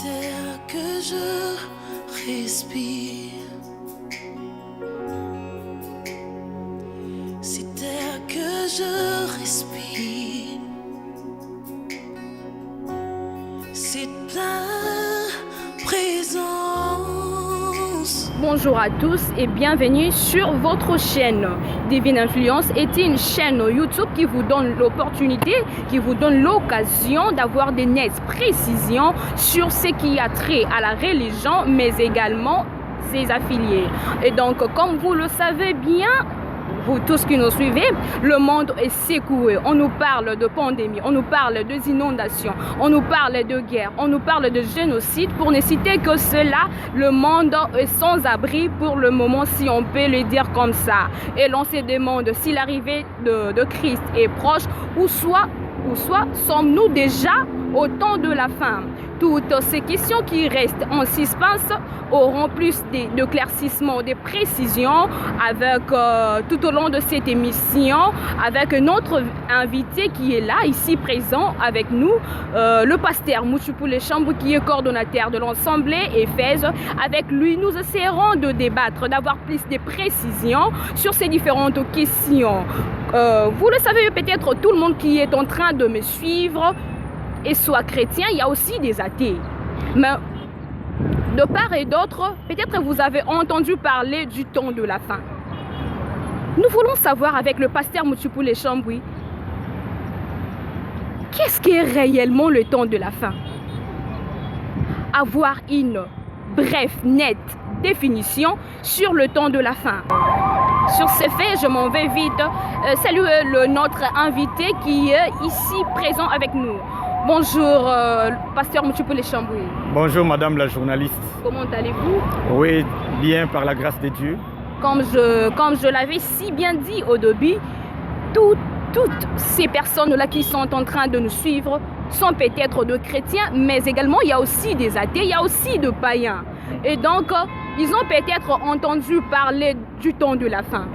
air que je respire, cet air que je respire, cette pleine présence. Bonjour à tous et bienvenue sur votre chaîne. Divine Influence est une chaîne YouTube qui vous donne l'opportunité, qui vous donne l'occasion d'avoir des nettes précisions sur ce qui a trait à la religion, mais également ses affiliés. Et donc, comme vous le savez bien, vous tous qui nous suivez, le monde est secoué. On nous parle de pandémie, on nous parle des inondations, on nous parle de guerre, on nous parle de génocide. Pour ne citer que cela, le monde est sans abri pour le moment, si on peut le dire comme ça. Et l'on se demande si l'arrivée de Christ est proche ou soit sommes-nous déjà au temps de la fin. Toutes ces questions qui restent en suspens auront plus d'éclaircissements, de précisions avec, tout au long de cette émission, avec notre invité qui est là, ici présent avec nous, le pasteur Mouchoupoulé Chambou, qui est coordonnateur de l'Assemblée Éphèse. Avec lui, nous essaierons de débattre, d'avoir plus de précisions sur ces différentes questions. Vous le savez peut-être, tout le monde qui est en train de me suivre, et soit chrétien, il y a aussi des athées. Mais de part et d'autre, peut-être vous avez entendu parler du temps de la fin. Nous voulons savoir avec le pasteur Mouchoupoulé Chambou, qu'est-ce qu'est réellement le temps de la fin? Avoir une brève, nette définition sur le temps de la fin. Sur ce fait, je m'en vais vite saluer notre invité qui est ici présent avec nous. Bonjour, pasteur Mouchoupoulé Chambou. Bonjour, madame la journaliste. Comment allez-vous? Oui, bien, par la grâce de Dieu. Comme je l'avais si bien dit au début, toutes ces personnes-là qui sont en train de nous suivre sont peut-être de chrétiens, mais également il y a aussi des athées, il y a aussi des païens. Et donc, ils ont peut-être entendu parler du temps de la fin.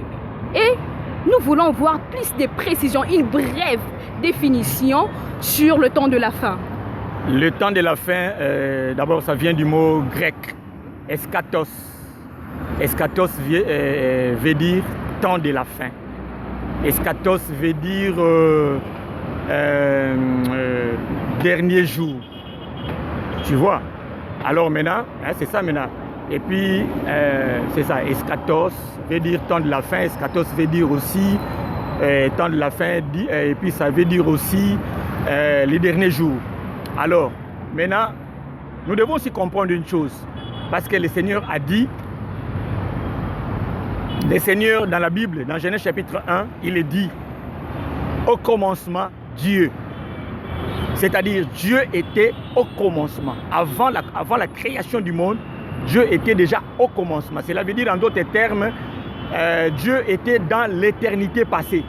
Et nous voulons voir plus de précisions, une brève définition sur le temps de la fin. Le temps de la fin, d'abord, ça vient du mot grec, eschatos. Eschatos veut dire temps de la fin. Eschatos veut dire dernier jour. Tu vois? Alors maintenant, hein, c'est ça maintenant. Et puis, c'est ça, eschatos veut dire temps de la fin. Eschatos veut dire aussi temps de la fin. Et puis, ça veut dire aussi les derniers jours. Alors, maintenant, nous devons aussi comprendre une chose. Parce que le Seigneur a dit, le Seigneur dans la Bible, dans Genèse chapitre 1, il est dit, au commencement, Dieu. C'est-à-dire, Dieu était au commencement. Avant la création du monde, Dieu était déjà au commencement. Cela veut dire, en d'autres termes, Dieu était dans l'éternité passée.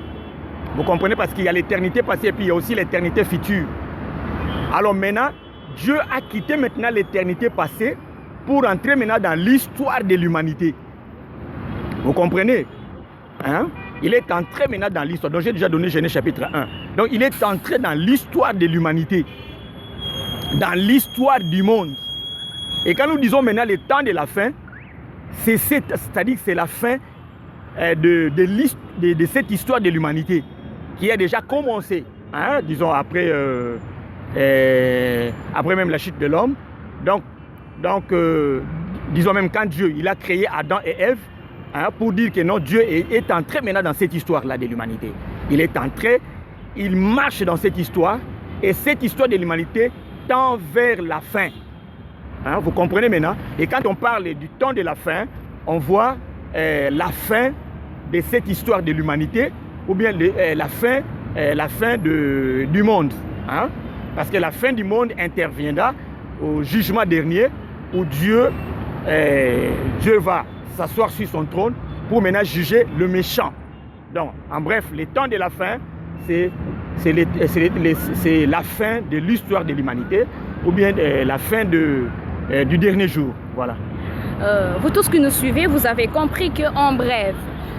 Vous comprenez? Parce qu'il y a l'éternité passée et puis il y a aussi l'éternité future. Alors maintenant, Dieu a quitté maintenant l'éternité passée pour entrer maintenant dans l'histoire de l'humanité. Vous comprenez? Hein? Il est entré maintenant dans l'histoire. Donc j'ai déjà donné Genèse chapitre 1. Donc il est entré dans l'histoire de l'humanité. Dans l'histoire du monde. Et quand nous disons maintenant le temps de la fin, c'est-à-dire que c'est la fin de cette histoire de l'humanité qui a déjà commencé, hein, disons après même la chute de l'homme. Donc disons même quand Dieu il a créé Adam et Ève, hein, pour dire que non, Dieu est entré maintenant dans cette histoire-là de l'humanité. Il est entré, il marche dans cette histoire, et cette histoire de l'humanité tend vers la fin. Hein, vous comprenez maintenant? Et quand on parle du temps de la fin, on voit la fin de cette histoire de l'humanité, ou bien la fin du monde. Hein? Parce que la fin du monde interviendra au jugement dernier, où Dieu va s'asseoir sur son trône pour maintenant juger le méchant. Donc, en bref, le temps de la fin, c'est la fin de l'histoire de l'humanité, ou bien la fin du dernier jour. Voilà. Vous tous qui nous suivez, vous avez compris qu'en bref,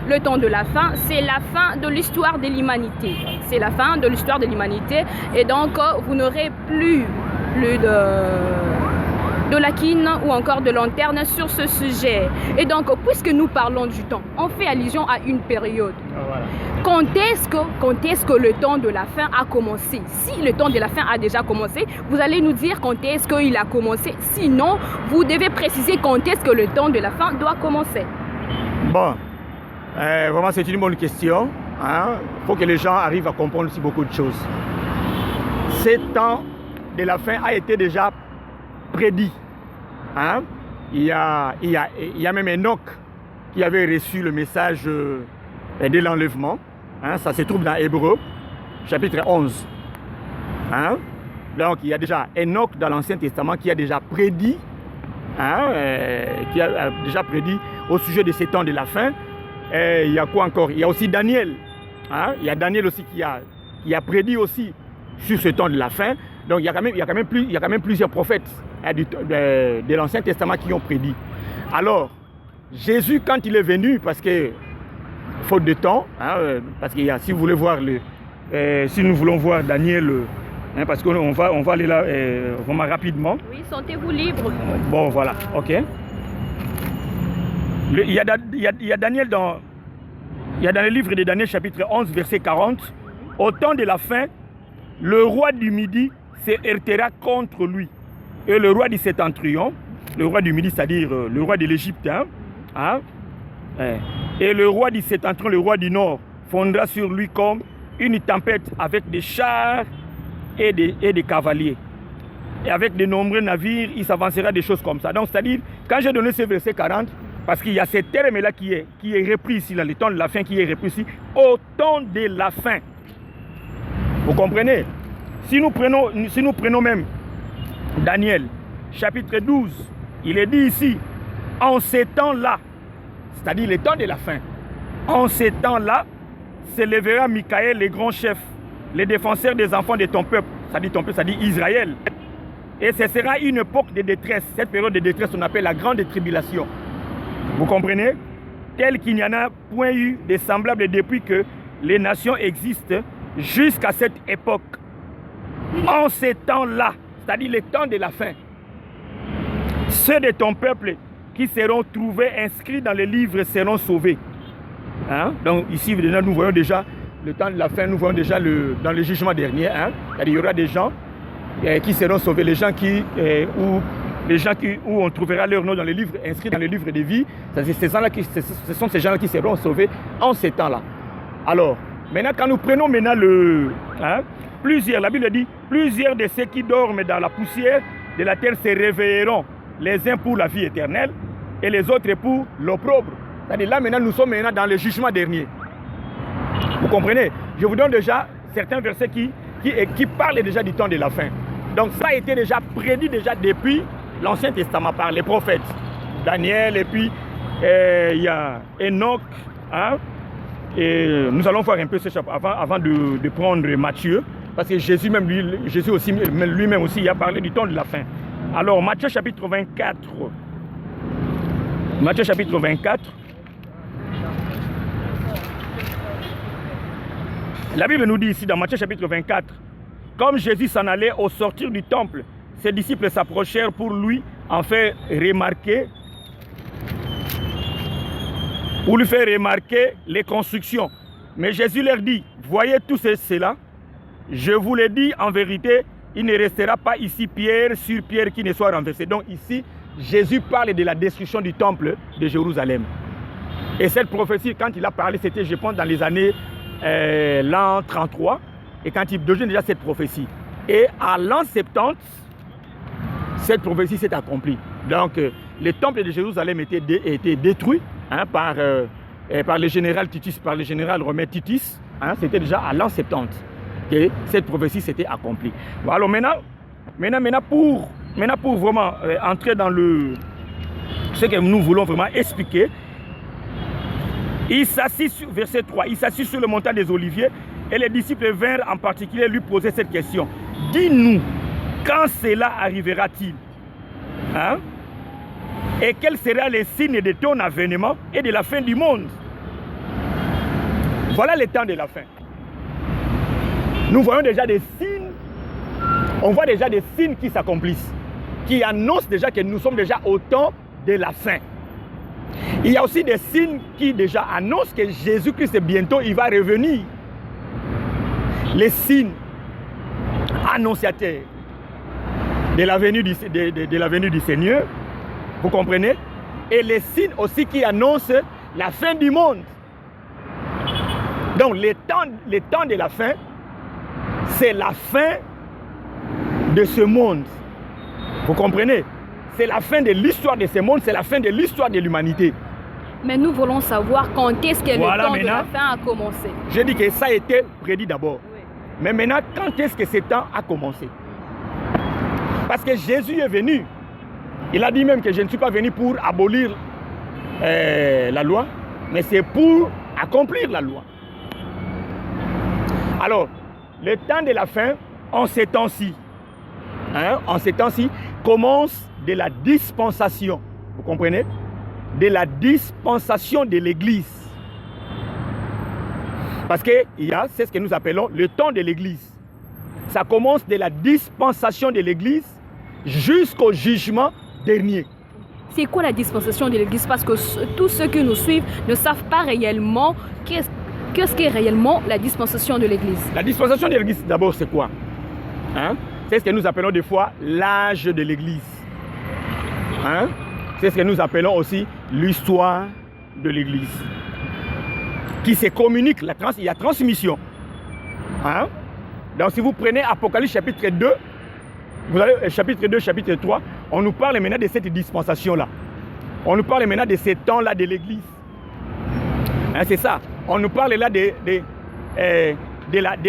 le temps de la fin, c'est la fin de l'histoire de l'humanité. C'est la fin de l'histoire de l'humanité. Et donc, vous n'aurez plus de Lakine ou encore de Lanterne sur ce sujet. Et donc, puisque nous parlons du temps, on fait allusion à une période. Voilà. Quand est-ce que le temps de la fin a commencé? Si le temps de la fin a déjà commencé, vous allez nous dire quand est-ce qu'il a commencé. Sinon, vous devez préciser quand est-ce que le temps de la fin doit commencer. Bon, vraiment c'est une bonne question. Il faut que les gens arrivent à comprendre aussi beaucoup de choses. Ce temps de la fin a été déjà prédit. Il y a même Enoch qui avait reçu le message de l'enlèvement. Ça se trouve dans Hébreux, chapitre 11. Donc il y a déjà Enoch dans l'Ancien Testament qui a déjà prédit, au sujet de ces temps de la fin. Et il y a quoi encore? Il y a aussi Daniel. Il y a Daniel aussi qui a prédit aussi sur ce temps de la fin. Donc il y a quand même plusieurs prophètes de l'Ancien Testament qui ont prédit. Alors, Jésus, quand il est venu, parce que faute de temps, parce que si vous voulez voir si nous voulons voir Daniel, parce qu'on va aller là vraiment rapidement. Oui, sentez-vous libre. Bon, voilà, ok. Il y a Daniel dans le livre de Daniel chapitre 11 verset 40. Au temps de la fin, le roi du Midi se heurtera contre lui. Et le roi du Septentrion, le roi du Midi, c'est-à-dire le roi de l'Égypte, et le roi du Septentrion, le roi du Nord, fondra sur lui comme une tempête avec des chars et des cavaliers. Et avec de nombreux navires, il s'avancera des choses comme ça. Donc, c'est-à-dire, quand j'ai donné ce verset 40, parce qu'il y a ce terme-là qui est repris ici, dans le temps de la fin, qui est repris ici, au temps de la fin. Vous comprenez? Si nous prenons même Daniel, chapitre 12, il est dit ici, en ces temps-là, c'est-à-dire les temps de la fin, en ces temps-là, s'élèvera Michael, le grand chef, les défenseurs des enfants de ton peuple, c'est-à-dire ton peuple, c'est-à-dire Israël. Et ce sera une époque de détresse. Cette période de détresse, on appelle la grande tribulation. Vous comprenez? Tel qu'il n'y en a point eu de semblable depuis que les nations existent jusqu'à cette époque. En ces temps-là, c'est-à-dire les temps de la fin, ceux de ton peuple qui seront trouvés inscrits dans les livres seront sauvés. Donc ici, nous voyons déjà le temps de la fin, nous voyons déjà dans le jugement dernier, il y aura des gens qui seront sauvés, les gens où on trouvera leur nom dans les livres, inscrits dans les livres de vie. Ce sont ces gens-là qui seront sauvés en ces temps-là. Alors, maintenant, quand nous prenons la Bible dit, plusieurs de ceux qui dorment dans la poussière de la terre se réveilleront, les uns pour la vie éternelle et les autres pour l'opprobre. C'est-à-dire là, maintenant, nous sommes dans le jugement dernier. Vous comprenez? Je vous donne déjà certains versets qui parlent déjà du temps de la fin. Donc, ça a été déjà prédit déjà depuis l'Ancien Testament par les prophètes. Daniel, et puis il y a Enoch. Et nous allons voir un peu ce chapitre avant de prendre Matthieu. Parce que Jésus lui-même aussi, il a parlé du temps de la fin. Alors, Matthieu chapitre 24. Matthieu chapitre 24. La Bible nous dit ici dans Matthieu chapitre 24, comme Jésus s'en allait au sortir du temple, ses disciples s'approchèrent pour lui faire remarquer les constructions. Mais Jésus leur dit, voyez tout cela, je vous le dis en vérité, il ne restera pas ici pierre sur pierre qui ne soit renversée. Donc ici, Jésus parle de la destruction du temple de Jérusalem. Et cette prophétie, quand il a parlé, c'était, je pense, dans les années l'an 33, et quand il donne déjà cette prophétie. Et à l'an 70, cette prophétie s'est accomplie. Donc, le temple de Jérusalem était détruit par le général Titus, par le général romain Titus. C'était déjà à l'an 70 que cette prophétie s'était accomplie. Bon, alors maintenant pour vraiment entrer dans ce que nous voulons vraiment expliquer, il s'assit sur, verset 3, il s'assit sur le montant des Oliviers et les disciples vinrent en particulier lui poser cette question. Dis-nous, quand cela arrivera-t-il? Et quels seront les signes de ton avènement et de la fin du monde? Voilà le temps de la fin. Nous voyons déjà des signes, on voit déjà des signes qui s'accomplissent. qui annoncent déjà que nous sommes déjà au temps de la fin. Il y a aussi des signes qui déjà annoncent que Jésus-Christ bientôt il va revenir. Les signes annonciateurs de la venue du Seigneur, vous comprenez? Et les signes aussi qui annoncent la fin du monde. Donc les temps de la fin, c'est la fin de ce monde. Vous comprenez? C'est la fin de l'histoire de ce monde, c'est la fin de l'histoire de l'humanité. Mais nous voulons savoir quand est-ce que le temps de la fin a commencé. J'ai dit que ça a été prédit d'abord. Oui. Mais maintenant, quand est-ce que ce temps a commencé? Parce que Jésus est venu. Il a dit même que je ne suis pas venu pour abolir la loi, mais c'est pour accomplir la loi. Alors, le temps de la fin, en ces temps-ci, commence de la dispensation. Vous comprenez? De la dispensation de l'Église. Parce que c'est ce que nous appelons le temps de l'Église. Ça commence de la dispensation de l'Église jusqu'au jugement dernier. C'est quoi la dispensation de l'Église? Parce que tous ceux qui nous suivent ne savent pas réellement qu'est-ce qu'est réellement la dispensation de l'Église. La dispensation de l'Église, d'abord, c'est quoi? C'est ce que nous appelons des fois l'âge de l'Église. C'est ce que nous appelons aussi l'histoire de l'Église. Qui se communique, il y a transmission. Donc si vous prenez Apocalypse chapitre 2, vous avez chapitre 2, chapitre 3, on nous parle maintenant de cette dispensation-là. On nous parle maintenant de ces temps-là de l'Église. C'est ça. On nous parle là de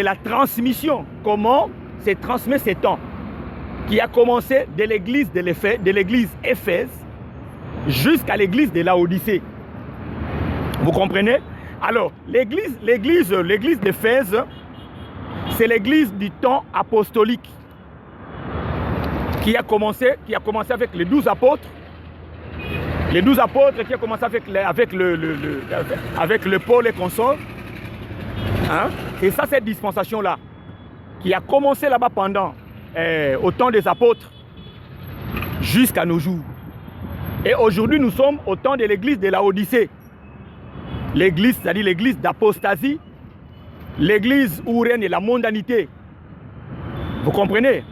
la transmission. Comment se transmet ces temps qui a commencé de l'église Éphèse jusqu'à l'église de Laodicée. Vous comprenez? Alors, l'église d'Éphèse, c'est l'église du temps apostolique qui a commencé avec les 12 apôtres. Les 12 apôtres qui ont commencé avec le Paul et consorts. Et ça, cette dispensation-là, qui a commencé là-bas pendant au temps des apôtres jusqu'à nos jours. Et aujourd'hui, nous sommes au temps de l'église de Laodicée. L'église, c'est-à-dire l'église d'apostasie, l'église où règne la mondanité. Vous comprenez?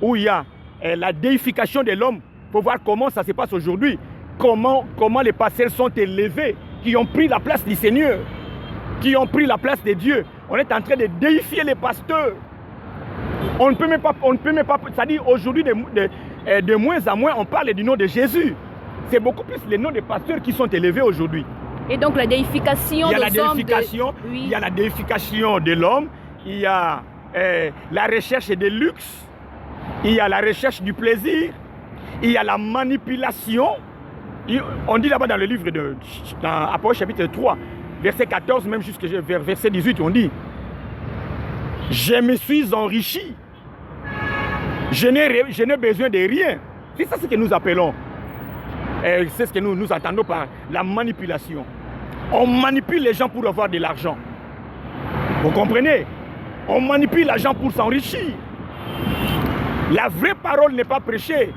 Où il y a la déification de l'homme. Il faut voir comment ça se passe aujourd'hui. Comment les pasteurs sont élevés, qui ont pris la place du Seigneur, qui ont pris la place de Dieu. On est en train de déifier les pasteurs. On ne peut même pas, c'est-à-dire aujourd'hui, de moins en moins, on parle du nom de Jésus. C'est beaucoup plus les noms des pasteurs qui sont élevés aujourd'hui. Et donc la déification de l'homme. Il y a la déification de l'homme, il y a la recherche des luxe, il y a la recherche du plaisir, il y a la manipulation. On dit là-bas dans le livre dans Apocalypse chapitre 3, verset 14, même jusqu'à verset 18, on dit: je me suis enrichi, je n'ai besoin de rien. C'est ça ce que nous appelons. C'est ce que nous entendons par la manipulation. On manipule les gens pour avoir de l'argent. Vous comprenez? On manipule les gens pour s'enrichir. La vraie parole n'est pas prêchée.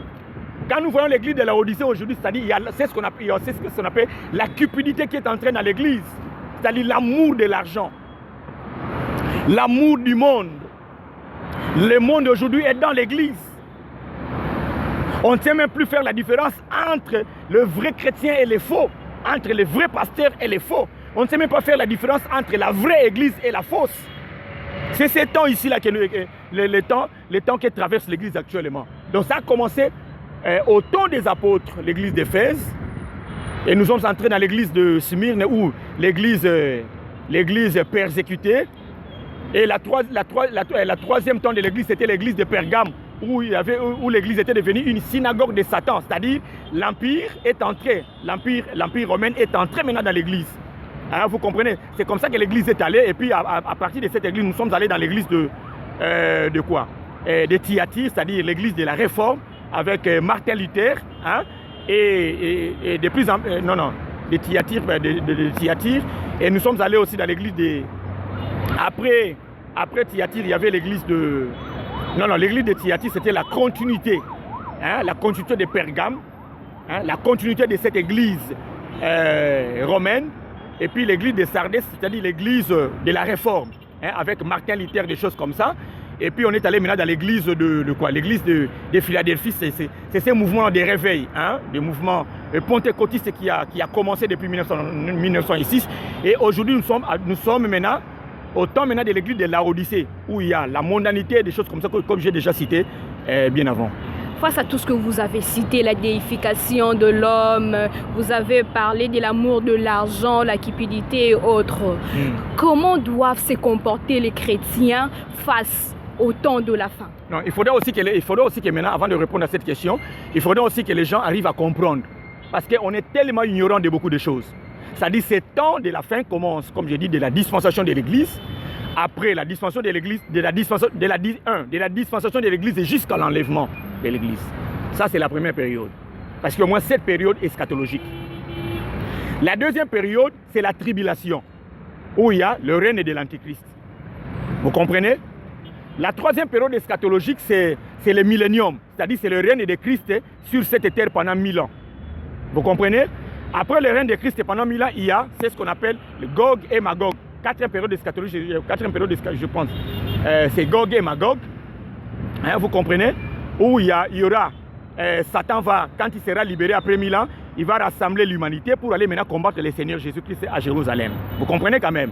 Quand nous voyons l'église de Laodicée aujourd'hui, c'est-à-dire c'est ce qu'on appelle la cupidité qui est entrée dans l'église. C'est-à-dire l'amour de l'argent. L'amour du monde. Le monde aujourd'hui est dans l'église. On ne sait même plus faire la différence entre le vrai chrétien et les faux, entre les vrais pasteurs et les faux. On ne sait même pas faire la différence entre la vraie église et la fausse. C'est ces temps ici-là, les temps qui traversent l'église actuellement. Donc ça a commencé au temps des apôtres, l'église d'Éphèse, et nous sommes entrés dans l'église de Smyrne, où l'église persécutée. Et la troisième temps de l'église, c'était l'église de Pergame, où l'église était devenue une synagogue de Satan. C'est-à-dire, l'empire romain est entré maintenant dans l'église. Vous comprenez? C'est comme ça que l'église est allée. Et puis, à partir de cette église, nous sommes allés dans l'église de quoi? De Thyatire, c'est-à-dire l'église de la Réforme, avec Martin Luther. Et de plus en de Thyatire, de Thyatire. Et nous sommes allés aussi dans l'église de... Après Thyatire, il y avait l'église de... l'église de Thyatire, c'était la continuité hein, la continuité de Pergame, hein, la continuité de cette église romaine, et puis l'église de Sardis, c'est-à-dire l'église de la Réforme, hein, avec Martin Luther, des choses comme ça. Et puis on est allé maintenant dans l'église de quoi? L'église de Philadelphie, c'est ces mouvements de réveil, hein, des mouvements pentecôtistes qui a commencé depuis 1906. Et aujourd'hui, nous sommes maintenant au temps maintenant de l'église de Laodicée, où il y a la mondanité, des choses comme ça, comme j'ai déjà cité bien avant. Face à tout ce que vous avez cité, la déification de l'homme, vous avez parlé de l'amour de l'argent, la cupidité et autres. Comment doivent se comporter les chrétiens face au temps de la fin? Non, il faudrait aussi que maintenant, avant de répondre à cette question, il faudrait aussi que les gens arrivent à comprendre. Parce qu'on est tellement ignorant de beaucoup de choses. C'est-à-dire que ce temps de la fin commence, comme je dis, de la dispensation de l'Église. Après la dispensation de l'Église, de la dispensation de l'Église jusqu'à l'enlèvement de l'Église. Ça, c'est la première période. Parce qu'au moins, cette période est eschatologique. La deuxième période, c'est la tribulation, où il y a le règne de l'Antichrist. Vous comprenez? La troisième période eschatologique, c'est le millénium. C'est-à-dire c'est le règne de Christ sur cette terre pendant 1000 ans. Vous comprenez? Après le règne de Christ pendant 1000 ans, il y a, c'est ce qu'on appelle le Gog et Magog. Quatrième période eschatologique, je pense, c'est Gog et Magog. Hein, vous comprenez? Où il y aura, Satan va, quand il sera libéré après 1000 ans, il va rassembler l'humanité pour aller maintenant combattre le Seigneur Jésus-Christ à Jérusalem. Vous comprenez quand même?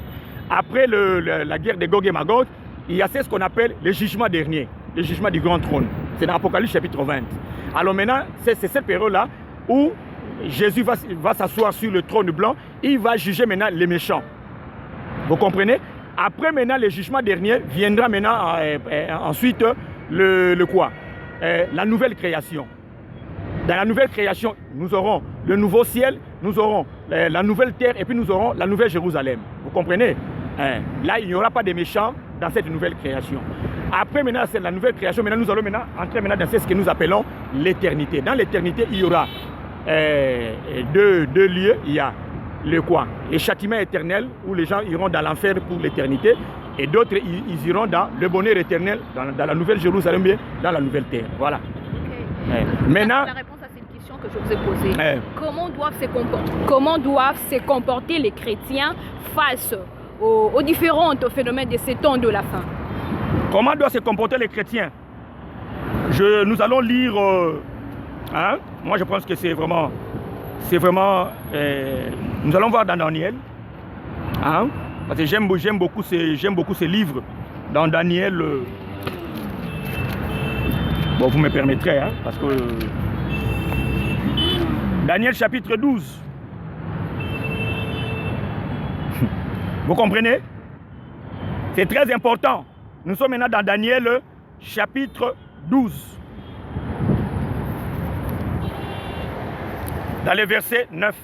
Après la guerre de Gog et Magog, il y a ce qu'on appelle le jugement dernier, le jugement du grand trône. C'est dans Apocalypse chapitre 20. Alors maintenant, c'est cette période-là où Jésus va s'asseoir sur le trône blanc, il va juger maintenant les méchants. Vous comprenez? Après maintenant, le jugement dernier viendra maintenant ensuite la nouvelle création. Dans la nouvelle création, nous aurons le nouveau ciel, nous aurons la nouvelle terre et puis nous aurons la nouvelle Jérusalem. Vous comprenez? Là, il n'y aura pas de méchants dans cette nouvelle création. Après maintenant, c'est la nouvelle création. Maintenant, nous allons entrer dans ce que nous appelons l'éternité. Dans l'éternité, il y aura deux lieux. Il y a le châtiment éternel, où les gens iront dans l'enfer pour l'éternité, et d'autres, ils iront dans le bonheur éternel, dans la nouvelle Jérusalem, dans la nouvelle terre. Voilà. Okay. Maintenant, la réponse à cette question que je vous ai posée, comment doivent se comporter les chrétiens face aux différents phénomènes de ces temps de la fin? Comment doivent se comporter les chrétiens? Nous allons lire, moi je pense que c'est vraiment, nous allons voir dans Daniel, parce que j'aime beaucoup ces livres, dans Daniel, bon vous me permettrez, parce que, Daniel chapitre 12, vous comprenez? C'est très important. Nous sommes maintenant dans Daniel chapitre 12. Dans le verset 9.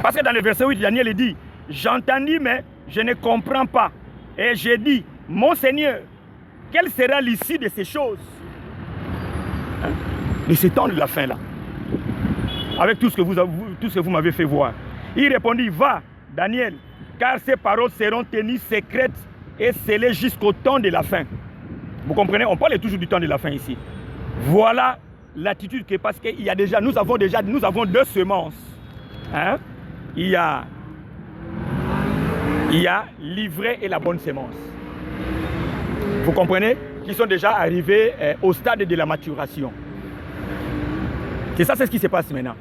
Parce que dans le verset 8, Daniel dit, j'entendis mais je ne comprends pas. Et j'ai dit, mon Seigneur, quelle sera l'issue de ces choses? De ce temps de la fin là. Avec tout ce que vous m'avez fait voir. Il répondit, va, Daniel, car ces paroles seront tenues secrètes et scellées jusqu'au temps de la fin. Vous comprenez? On parle toujours du temps de la fin ici. Voilà l'attitude que, parce qu'il y a déjà, nous avons deux semences. Il y a l'ivraie et la bonne semence. Vous comprenez? Qui sont déjà arrivés au stade de la maturation. C'est ça, c'est ce qui se passe maintenant.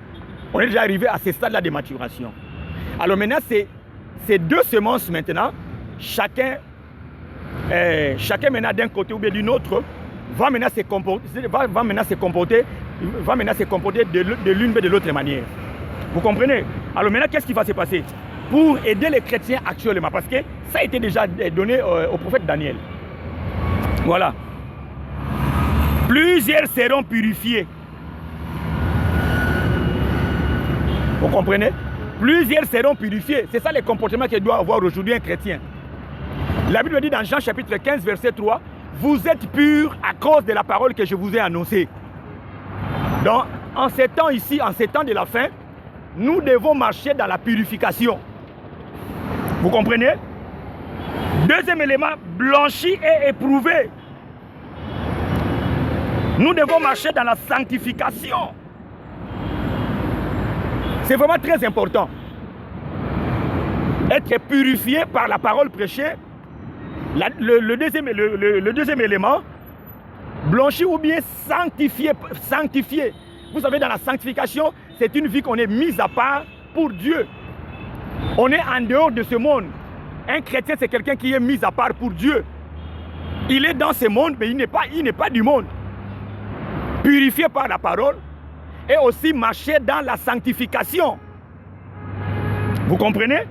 On est déjà arrivé à ce stade-là de maturation. Alors maintenant, ces deux semences maintenant, chacun maintenant d'un côté ou bien d'une autre, va maintenant se comporter de l'une et de l'autre manière. Vous comprenez? Alors maintenant, qu'est-ce qui va se passer? Pour aider les chrétiens actuellement, parce que ça a été déjà donné au prophète Daniel. Voilà. Plusieurs seront purifiés. Vous comprenez? Plusieurs seront purifiés. C'est ça le comportement que doit avoir aujourd'hui un chrétien. La Bible dit dans Jean chapitre 15, verset 3, vous êtes purs à cause de la parole que je vous ai annoncée. Donc, en ces temps ici, en ces temps de la fin, nous devons marcher dans la purification. Vous comprenez? Deuxième élément, blanchi et éprouvé. Nous devons marcher dans la sanctification. C'est vraiment très important. Être purifié par la parole prêchée. Le deuxième élément, blanchi ou bien sanctifié. Sanctifié. Vous savez, dans la sanctification, c'est une vie qu'on est mise à part pour Dieu. On est en dehors de ce monde. Un chrétien, c'est quelqu'un qui est mis à part pour Dieu. Il est dans ce monde, mais il n'est pas du monde. Purifié par la parole et aussi marcher dans la sanctification. Vous comprenez?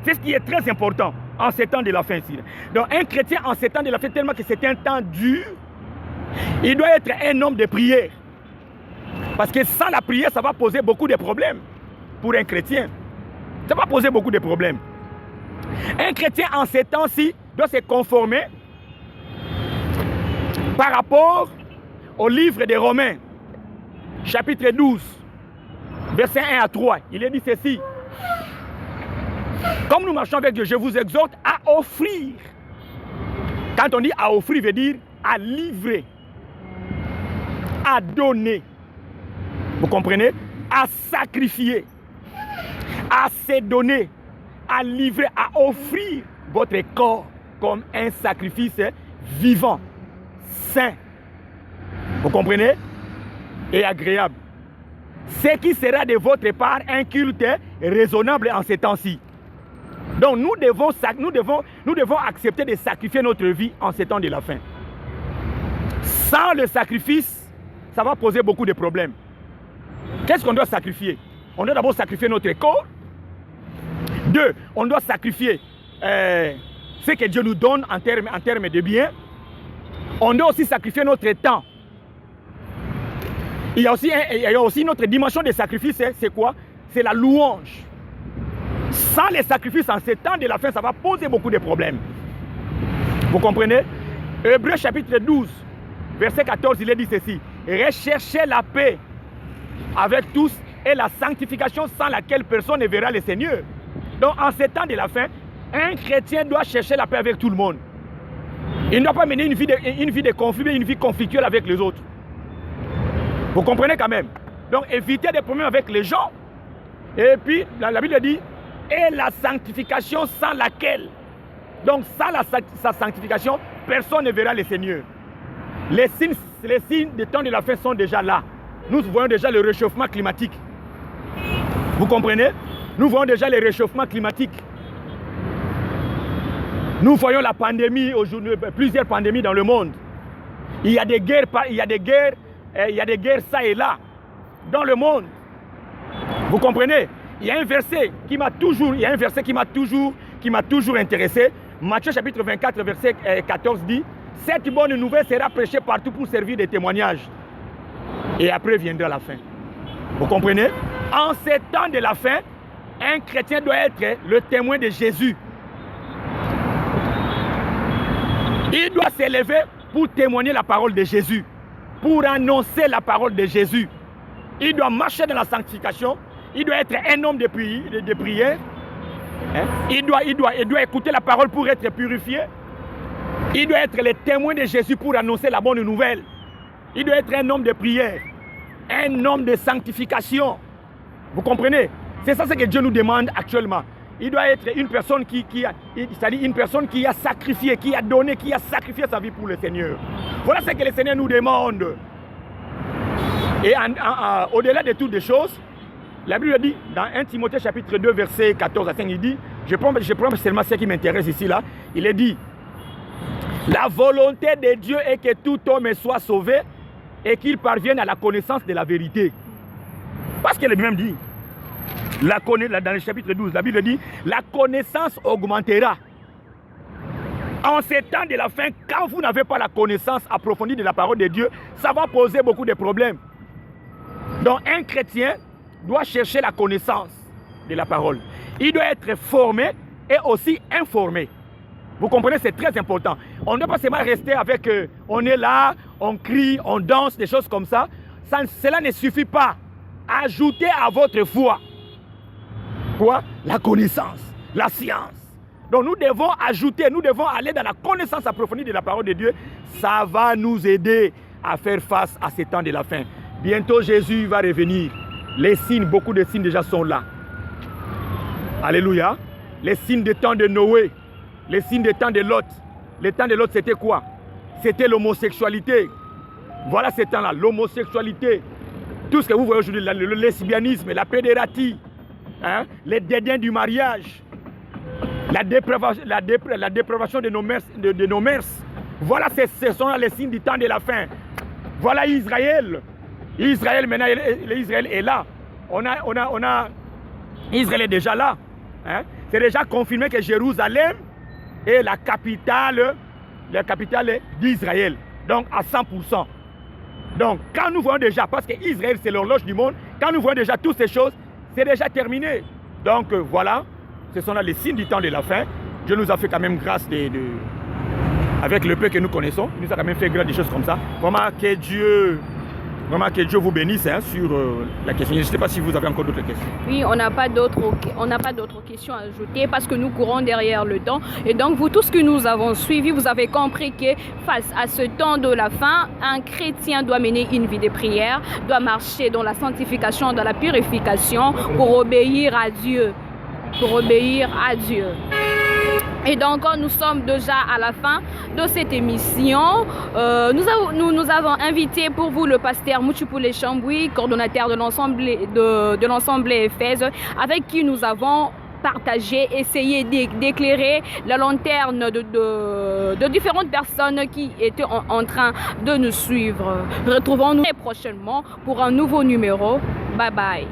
C'est ce qui est très important en ces temps de la fin ici. Donc un chrétien en ces temps de la fin, tellement que c'est un temps dur, il doit être un homme de prière. Parce que sans la prière, ça va poser beaucoup de problèmes pour un chrétien. Ça va poser beaucoup de problèmes. Un chrétien en ces temps-ci doit se conformer par rapport au livre des Romains, chapitre 12, versets 1 à 3. Il est dit ceci. Comme nous marchons avec Dieu, je vous exhorte à offrir. Quand on dit à offrir, il veut dire à livrer, à donner. Vous comprenez? À sacrifier, à se donner, à livrer, à offrir votre corps comme un sacrifice vivant, saint. Vous comprenez? Et agréable. Ce qui sera de votre part un culte raisonnable en ces temps-ci. Donc nous devons accepter de sacrifier notre vie en ces temps de la fin. Sans le sacrifice, ça va poser beaucoup de problèmes. Qu'est-ce qu'on doit sacrifier? On doit d'abord sacrifier notre corps. 2, on doit sacrifier ce que Dieu nous donne en termes de biens. On doit aussi sacrifier notre temps. Il y a aussi notre dimension de sacrifice, c'est quoi? C'est la louange. Sans les sacrifices en ces temps de la fin, ça va poser beaucoup de problèmes. Vous comprenez? Hébreux chapitre 12, verset 14, il est dit ceci. Recherchez la paix avec tous et la sanctification sans laquelle personne ne verra le Seigneur. Donc en ces temps de la fin, un chrétien doit chercher la paix avec tout le monde. Il ne doit pas mener une vie de conflit, mais une vie conflictuelle avec les autres. Vous comprenez quand même? Donc éviter des problèmes avec les gens. Et puis la Bible dit, et la sanctification sans laquelle. Donc sans sa sanctification, personne ne verra le Seigneur. Les signes des temps de la fin sont déjà là. Nous voyons déjà le réchauffement climatique. Vous comprenez? Nous voyons déjà le réchauffement climatique. Nous voyons la pandémie aujourd'hui, plusieurs pandémies dans le monde. Il y a des guerres, ça et là dans le monde. Vous comprenez? Il y a un verset qui m'a toujours intéressé. Matthieu chapitre 24, verset 14 dit, cette bonne nouvelle sera prêchée partout pour servir de témoignage. Et après viendra la fin. Vous comprenez? En ces temps de la fin, un chrétien doit être le témoin de Jésus. Il doit s'élever pour témoigner la parole de Jésus, pour annoncer la parole de Jésus. Il doit marcher dans la sanctification. Il doit être un homme de prière. Il doit écouter la parole pour être purifié. Il doit être le témoin de Jésus pour annoncer la bonne nouvelle. Il doit être un homme de prière, un homme de sanctification. Vous comprenez? C'est ça ce que Dieu nous demande actuellement. Il doit être une personne c'est-à-dire une personne qui a sacrifié, qui a donné, qui a sacrifié sa vie pour le Seigneur. Voilà ce que le Seigneur nous demande. Et au-delà de toutes les choses, la Bible dit dans 1 Timothée chapitre 2 verset 14 à 5, il dit, je prends seulement ce qui m'intéresse ici là, il est dit, la volonté de Dieu est que tout homme soit sauvé et qu'il parvienne à la connaissance de la vérité. Parce qu'elle est même dit, dans le chapitre 12, la Bible dit, la connaissance augmentera. En ces temps de la fin, quand vous n'avez pas la connaissance approfondie de la parole de Dieu, ça va poser beaucoup de problèmes. Donc un chrétien doit chercher la connaissance de la parole. Il doit être formé et aussi informé. Vous comprenez, c'est très important. On ne doit pas seulement rester avec, on est là, on crie, on danse, des choses comme ça. Cela ne suffit pas. Ajoutez à votre foi, quoi? La connaissance, la science. Donc nous devons ajouter, nous devons aller dans la connaissance approfondie de la parole de Dieu. Ça va nous aider à faire face à ces temps de la fin. Bientôt, Jésus va revenir. Les signes, beaucoup de signes déjà sont là. Alléluia. Les signes des temps de Noé, les signes des temps de Lot. Les temps de Lot, c'était quoi? C'était l'homosexualité. Voilà ces temps-là, l'homosexualité. Tout ce que vous voyez aujourd'hui, le lesbianisme, la pédératie, hein, les dédains du mariage, la dépravation de nos mœurs. Voilà, ce sont les signes du temps de la fin. Voilà Israël. Israël, maintenant, Israël est là. Israël est déjà là. Hein. C'est déjà confirmé que Jérusalem est la capitale d'Israël. Donc, à 100%. Donc, quand nous voyons déjà, parce que Israël, c'est l'horloge du monde, quand nous voyons déjà toutes ces choses, c'est déjà terminé. Donc, voilà, ce sont là les signes du temps de la fin. Dieu nous a fait quand même grâce avec le peu que nous connaissons. Il nous a quand même fait grâce des choses comme ça. Vraiment que Dieu vous bénisse hein, sur la question. Je ne sais pas si vous avez encore d'autres questions. Oui, on n'a pas d'autres questions à ajouter parce que nous courons derrière le temps. Et donc, vous tous que nous avons suivis, vous avez compris que face à ce temps de la fin, un chrétien doit mener une vie de prière, doit marcher dans la sanctification, dans la purification pour obéir à Dieu. Pour obéir à Dieu. Et donc, nous sommes déjà à la fin de cette émission. Nous avons invité pour vous le pasteur Mouchoupoulé Chamboui, coordonnateur de l'ensemble Éphèse, avec qui nous avons partagé, essayé d'éclairer la lanterne de différentes personnes qui étaient en train de nous suivre. Retrouvons-nous très prochainement pour un nouveau numéro. Bye bye.